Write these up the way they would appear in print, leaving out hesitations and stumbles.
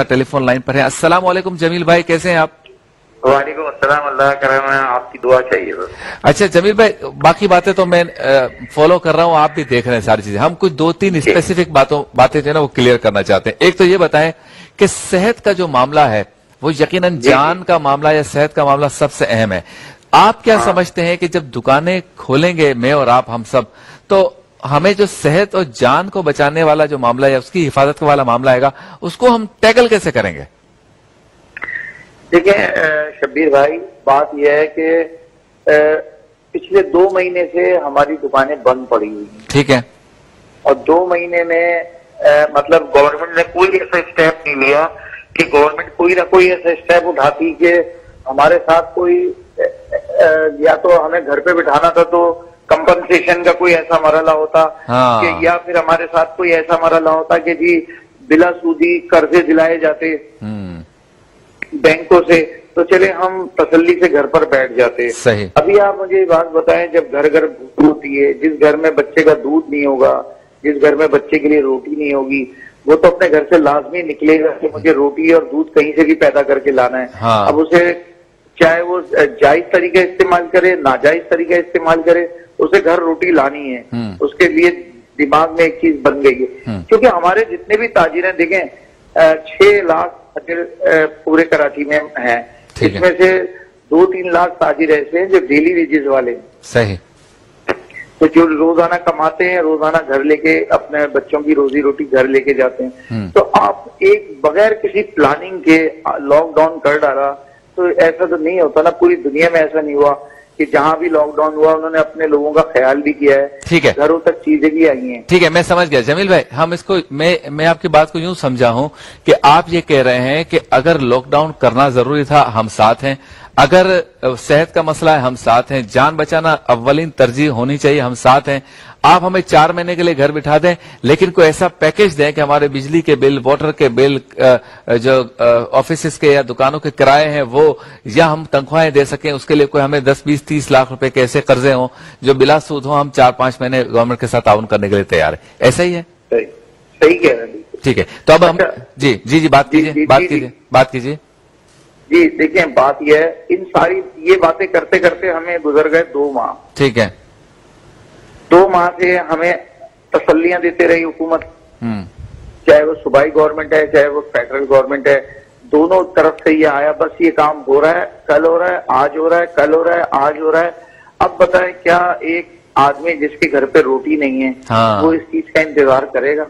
Telephone line पर है। अस्सलाम वालेकुम जमील भाई, कैसे हैं आप? वालेकुम अस्सलाम, अल्लाह करम है, आपकी दुआ चाहिए बस। अच्छा जमील भाई, बाकी बातें तो मैं फॉलो कर रहा हूँ, आप भी देख रहे हैं सारी चीजें। हम कुछ 2-3 स्पेसिफिक बातें जो है ना वो क्लियर करना चाहते हैं। एक तो ये बताएं कि सेहत का जो मामला है वो यकीनन जान का मामला या सेहत का मामला सबसे अहम है। आप क्या समझते हैं कि जब दुकानें खोलेंगे, मैं और आप हम सब, तो हमें जो सेहत और जान को बचाने वाला जो मामला है, उसकी हिफाजत वाला मामला आएगा, उसको हम टैकल कैसे करेंगे? देखिए शब्बीर भाई, बात यह है कि पिछले 2 महीने से हमारी दुकानें बंद पड़ी हुई हैं। ठीक है। और 2 महीने में मतलब गवर्नमेंट ने कोई ऐसा स्टेप नहीं लिया कि गवर्नमेंट कोई ना कोई ऐसा स्टेप उठाती कि हमारे साथ कोई या तो हमें घर पे बिठाना था तो कंपनसेशन का कोई ऐसा मरहला होता कि, या फिर हमारे साथ कोई ऐसा मरहला होता कि जी बिला सूदी कर्जे दिलाए जाते बैंकों से, तो चले हम तसल्ली से घर पर बैठ जाते। सही। अभी आप मुझे ये बात बताएं, जब घर घर भूख होती है, जिस घर में बच्चे का दूध नहीं होगा, जिस घर में बच्चे के लिए रोटी नहीं होगी, वो तो अपने घर से लाजमी निकलेगा कि मुझे रोटी और दूध कहीं से भी पैदा करके लाना है। अब उसे चाहे वो जायज तरीका इस्तेमाल करे, नाजायज तरीका इस्तेमाल करे, उसे घर रोटी लानी है। उसके लिए दिमाग में एक चीज बन गई है, क्योंकि हमारे जितने भी ताजिर हैं, देखें 6 लाख पूरे कराची में हैं, इसमें से 2-3 लाख ताजिर ऐसे हैं जो डेली वेजेस वाले हैं। सही। तो जो रोजाना कमाते हैं, रोजाना घर लेके अपने बच्चों की रोजी रोटी घर लेके जाते हैं। तो आप एक बगैर किसी प्लानिंग के लॉकडाउन कर डाला, तो ऐसा तो नहीं होता ना, पूरी दुनिया में ऐसा नहीं हुआ कि जहां भी लॉकडाउन हुआ उन्होंने अपने लोगों का ख्याल भी किया है। ठीक है, घरों तक चीजें भी आई हैं। ठीक है, मैं समझ गया जमील भाई। हम इसको मैं आपकी बात को यूं समझा हूं कि आप ये कह रहे हैं कि अगर लॉकडाउन करना जरूरी था, हम साथ हैं। अगर सेहत का मसला है, हम साथ हैं। जान बचाना अव्वलीन तरजीह होनी चाहिए, हम साथ हैं। आप हमें 4 महीने के लिए घर बिठा दें, लेकिन कोई ऐसा पैकेज दें कि हमारे बिजली के बिल, वाटर के बिल, जो ऑफिस के या दुकानों के किराए हैं वो, या हम तनख्वाहें दे सकें, उसके लिए कोई हमें 10-20-30 लाख रुपए के ऐसे कर्जे हों जो बिला सूद हो, हम 4-5 महीने गवर्नमेंट के साथ ताउन करने के लिए तैयार है। ऐसा ही है? सही कह रहे हैं। ठीक है, तो अब हम जी बात कीजिए। जी देखिए, बात यह है, इन सारी ये बातें करते करते हमें गुजर गए 2 माह। ठीक है। 2 माह से हमें तसल्लियां देते रही हुकूमत, चाहे वो सूबाई गवर्नमेंट है, चाहे वो फेडरल गवर्नमेंट है, दोनों तरफ से ये आया, बस ये काम हो रहा है, कल हो रहा है, आज हो रहा है, कल हो रहा है, आज हो रहा है। अब बताएं, क्या एक आदमी जिसके घर पे रोटी नहीं है वो इस चीज का इंतजार करेगा?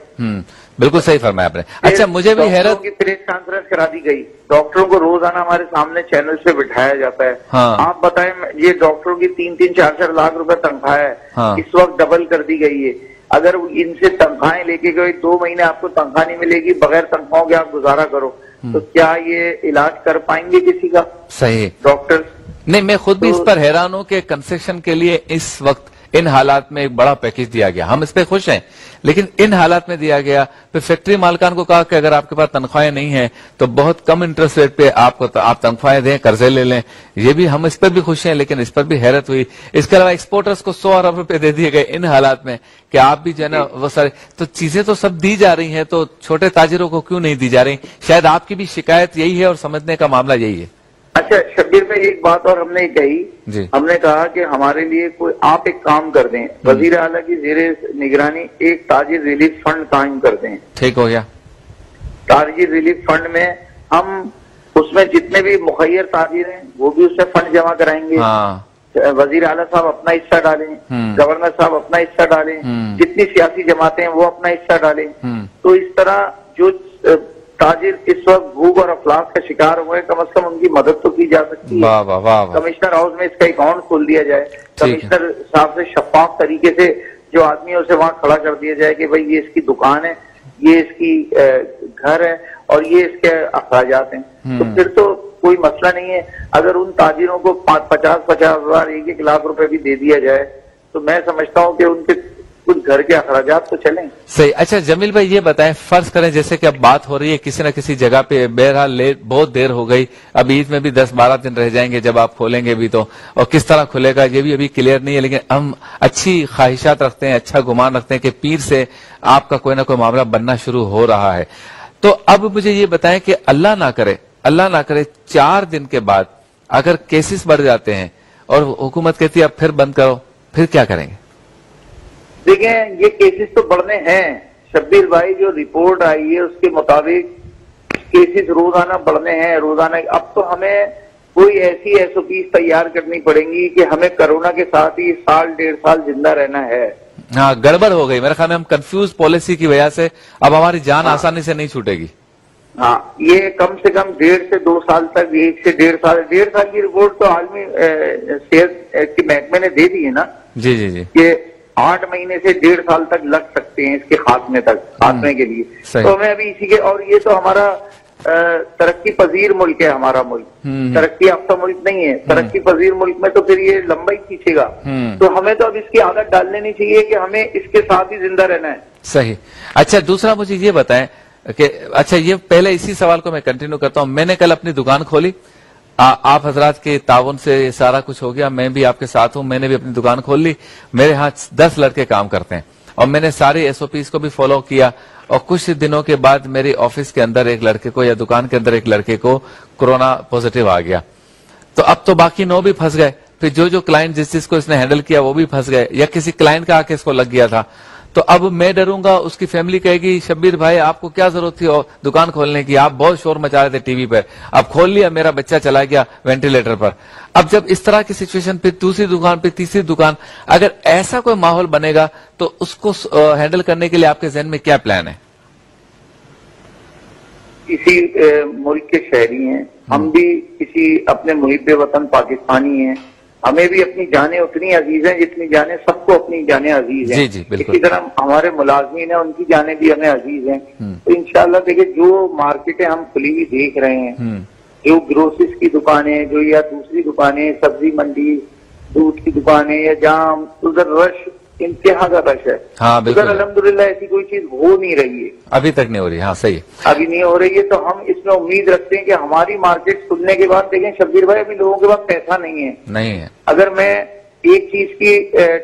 बिल्कुल सही फरमाया आपने। अच्छा, मुझे भी हैरत की प्रेस कॉन्फ्रेंस करा दी गई, डॉक्टरों को रोजाना हमारे सामने चैनल पे बिठाया जाता है। आप बताएं, ये डॉक्टरों की 3-3, 4-4 लाख रुपए तनख्वाह है, इस वक्त डबल कर दी गई है। अगर इनसे तनख्वाहें लेके गए, 2 महीने आपको तनख्वाह नहीं मिलेगी, बगैर तनख्वाहों के आप गुजारा करो, तो क्या ये इलाज कर पाएंगे किसी का? सही। डॉक्टर नहीं, मैं खुद भी इस पर हैरान हूं कि कंसेशन के लिए इस वक्त इन हालात में एक बड़ा पैकेज दिया गया। हम इस पे खुश हैं, लेकिन इन हालात में दिया गया। फिर फैक्ट्री मालकान को कहा कि अगर आपके पास तनख्वाहें नहीं है तो बहुत कम इंटरेस्ट रेट पे आप तनख्वाहें दें, कर्जे ले लें। ये भी, हम इस पर भी खुश हैं, लेकिन इस पर भी हैरत हुई। इसके अलावा एक्सपोर्टर्स को 100 अरब रुपए दे दिए गए इन हालात में कि आप भी जो है ना वो सारे, तो चीजें तो सब दी जा रही हैं, तो छोटे ताजिरों को क्यों नहीं दी जा रही? शायद आपकी भी शिकायत यही है और समझने का मामला यही है। अच्छा शब्बीर भाई, एक बात और हमने कही, हमने कहा कि हमारे लिए कोई आप एक काम कर दें, वजीर आला की ज़ेरे निगरानी एक ताजिर रिलीफ फंड कायम कर दें। ठीक हो गया। ताजिर रिलीफ फंड में हम उसमें जितने भी मुखैर ताजिर हैं वो भी उससे फंड जमा कराएंगे। वजीर आला साहब अपना हिस्सा डालें, गवर्नर साहब अपना हिस्सा डालें, जितनी सियासी जमातें हैं वो अपना हिस्सा डालें। तो इस तरह जो ताजिर इस वक्त भूख और अफलास का शिकार हुए, कम अज कम उनकी मदद तो की जा सकती है। कमिश्नर हाउस में इसका अकाउंट खोल दिया जाए, कमिश्नर साहब से शफाफ तरीके से जो आदमी है उसे वहां खड़ा कर दिया जाए कि भाई ये इसकी दुकान है, ये इसकी घर है और ये इसके अखराजात हैं। तो फिर तो कोई मसला नहीं है। अगर उन ताजिरों को 50-50 हजार, 1-1 लाख रुपए भी दे दिया जाए, तो मैं समझता हूँ कि उनके कुछ घर के अखराजात तो चलें। सही। अच्छा जमील भाई, ये बताएं, फर्ज करें जैसे कि अब बात हो रही है किसी न किसी जगह पे, बहरहाल बहुत देर हो गई, अब ईद में भी 10-12 दिन रह जाएंगे जब आप खोलेंगे भी तो, और किस तरह खुलेगा ये भी अभी क्लियर नहीं है, लेकिन हम अच्छी ख्वाहिशात रखते हैं, अच्छा गुमान रखते हैं कि पीर से आपका कोई ना कोई मामला बनना शुरू हो रहा है। تو اب مجھے یہ بتائیں کہ اللہ نہ کرے 4 دن کے بعد اگر کیسز بڑھ جاتے ہیں اور حکومت کہتی ہے اب پھر بند کرو، پھر کیا کریں گے؟ دیکھیں یہ کیسز تو بڑھنے ہیں شبیر بھائی، جو رپورٹ آئی ہے اس کے مطابق کیسز روزانہ بڑھنے ہیں روزانہ. اب تو ہمیں کوئی ایسی SOPs تیار کرنی پڑیں گی کہ ہمیں کرونا کے ساتھ ہی 1.5 سال زندہ رہنا ہے. ہاں گڑبڑ ہو گئی میرے خیال میں، ہم کنفیوز پالیسی کی وجہ سے اب ہماری جان آسانی سے نہیں چھوٹے گی. ہاں یہ کم سے کم 1.5 سے 2 سال تک، 1 سے 1.5 سال کی رپورٹ تو عالمی صحت کے محکمے نے دے دی ہے نا. جی جی جی کہ 8 مہینے سے 1.5 سال تک لگ سکتے ہیں اس کے خاتمے کے لیے. تو ہمیں ابھی اسی کے، اور یہ تو ہمارا ترقی پذیر ملک ہے، ہمارا ملک ترقی یافتہ ملک نہیں ہے. ترقی پذیر ملک میں تو پھر یہ لمبا ہی کھینچے گا. تو ہمیں تو اب اس کی عادت ڈالنے نہیں چاہیے کہ ہمیں اس کے ساتھ ہی زندہ رہنا ہے. صحیح. اچھا دوسرا مجھے یہ بتائیں کہ اچھا یہ پہلے اسی سوال کو میں کنٹینیو کرتا ہوں. میں نے کل اپنی دکان کھولی، آپ حضرات کے تعاون سے یہ سارا کچھ ہو گیا، میں بھی آپ کے ساتھ ہوں، میں نے بھی اپنی دکان کھول لی. میرے ہاں 10 لڑکے کام کرتے ہیں اور میں نے ساری SOPs کو بھی فالو کیا. اور کچھ دنوں کے بعد میری آفس کے اندر ایک لڑکے کو یا دکان کے اندر ایک لڑکے کو کورونا پوزیٹو آ گیا. تو اب تو باقی 9 بھی پھنس گئے. پھر جو کلائنٹ جس کو اس نے ہینڈل کیا وہ بھی پھنس گئے، یا کسی کلائنٹ کا آ کے اس کو لگ گیا تھا. تو اب میں ڈروں گا، اس کی فیملی کہے گی شبیر بھائی آپ کو کیا ضرورت تھی دکان کھولنے کی، آپ بہت شور مچا رہے تھے ٹی وی پہ، اب کھول لیا، میرا بچہ چلا گیا وینٹیلیٹر پر. اب جب اس طرح کی سچویشن پہ دوسری دکان پہ تیسری دکان، اگر ایسا کوئی ماحول بنے گا تو اس کو ہینڈل کرنے کے لیے آپ کے ذہن میں کیا پلان ہے؟ کسی ملک کے شہری ہیں ہم بھی، کسی اپنے محب وطن پاکستانی ہیں، ہمیں بھی اپنی جانیں اتنی عزیز ہیں جتنی جانیں سب کو اپنی جانیں عزیز ہیں. اسی طرح ہمارے ملازمین ہیں ان کی جانیں بھی ہمیں عزیز ہیں. تو انشاءاللہ دیکھیں جو مارکیٹیں ہم کھلی ہوئی دیکھ رہے ہیں، جو گروسز کی دکانیں، جو یا دوسری دکانیں، سبزی منڈی، دودھ کی دکانیں، یا جہاں ادھر رش انتہا کا رش ہے، ادھر الحمدللہ ایسی کوئی چیز ہو نہیں رہی ہے، ابھی تک نہیں ہو رہی. ہاں صحیح، ابھی نہیں ہو رہی ہے. تو ہم اس میں امید رکھتے ہیں کہ ہماری مارکیٹ کھلنے کے بعد، دیکھیں شبیر بھائی ابھی لوگوں کے پاس پیسہ نہیں ہے. اگر میں ایک چیز کی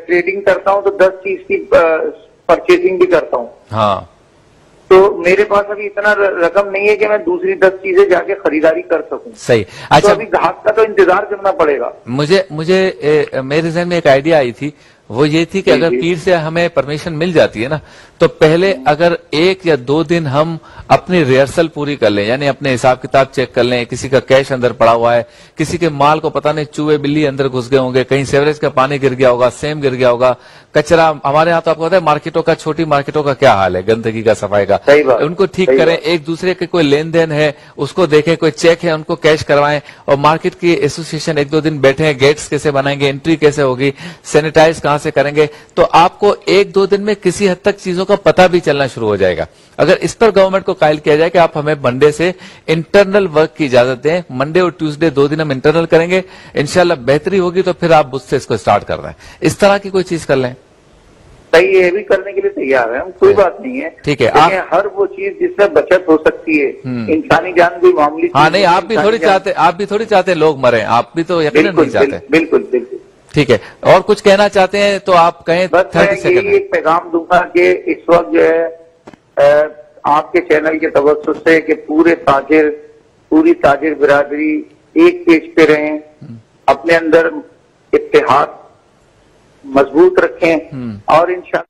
ٹریڈنگ کرتا ہوں تو 10 چیز کی پرچیزنگ بھی کرتا ہوں. ہاں تو میرے پاس ابھی اتنا رقم نہیں ہے کہ میں دوسری 10 چیزیں جا کے خریداری کر سکوں. صحیح. اچھا ابھی گاہک کا تو انتظار کرنا پڑے گا. مجھے میرے ذہن میں ایک آئیڈیا آئی تھی، وہ یہ تھی کہ اگر پیر سے ہمیں پرمیشن مل جاتی ہے نا، تو پہلے اگر 1 یا 2 دن ہم اپنی ریہرسل پوری کر لیں، یعنی اپنے حساب کتاب چیک کر لیں، کسی کا کیش اندر پڑا ہوا ہے، کسی کے مال کو پتہ نہیں چوہے بلی اندر گھس گئے ہوں گے، کہیں سیوریج کا پانی گر گیا ہوگا، سیم گر گیا ہوگا، کچرا ہمارے یہاں تو آپ کو پتا ہے مارکیٹوں کا، چھوٹی مارکیٹوں کا کیا حال ہے، گندگی کا، صفائی کا، ان کو ٹھیک کریں. ایک دوسرے کے کوئی لین دین ہے اس کو دیکھیں، کوئی چیک ہے ان کو کیش کروائیں. اور مارکیٹ کی ایسوسیشن 1-2 دن بیٹھیں، گیٹس کیسے بنائیں گے، انٹری کیسے ہوگی، سینیٹائز کہاں سے کریں گے. تو آپ کو 1-2 دن میں کسی حد تک چیزوں کا پتہ بھی چلنا شروع ہو جائے گا. اگر اس پر گورنمنٹ کو قائل کیا جائے کہ آپ ہمیں منڈے سے انٹرنل ورک کی اجازت دیں، منڈے اور ٹیوزڈے 2 دن ہم انٹرنل کریں گے، انشاءاللہ بہتری ہوگی، تو پھر آپ مجھ سے اس کو سٹارٹ کر رہے ہیں. اس طرح کی کوئی چیز کر لیں. صحیح ہے، بھی کرنے کے لیے تیار ہے ہم، کوئی بات نہیں ہے. ٹھیک ہے، ہر وہ چیز جس سے بچت ہو سکتی ہے، انسانی جان کوئی معمولی. ہاں نہیں، آپ بھی تھوڑی چاہتے لوگ مریں، آپ بھی تو یقیناً نہیں چاہتے. بالکل بالکل. ٹھیک ہے، اور کچھ کہنا چاہتے ہیں تو آپ کہیں. بس میں یہی ایک پیغام دوں گا کہ اس وقت جو ہے آپ کے چینل کے توسط سے کہ پوری تاجر برادری ایک پیج پہ رہیں، اپنے اندر اتحاد مضبوط رکھیں، اور انشاءاللہ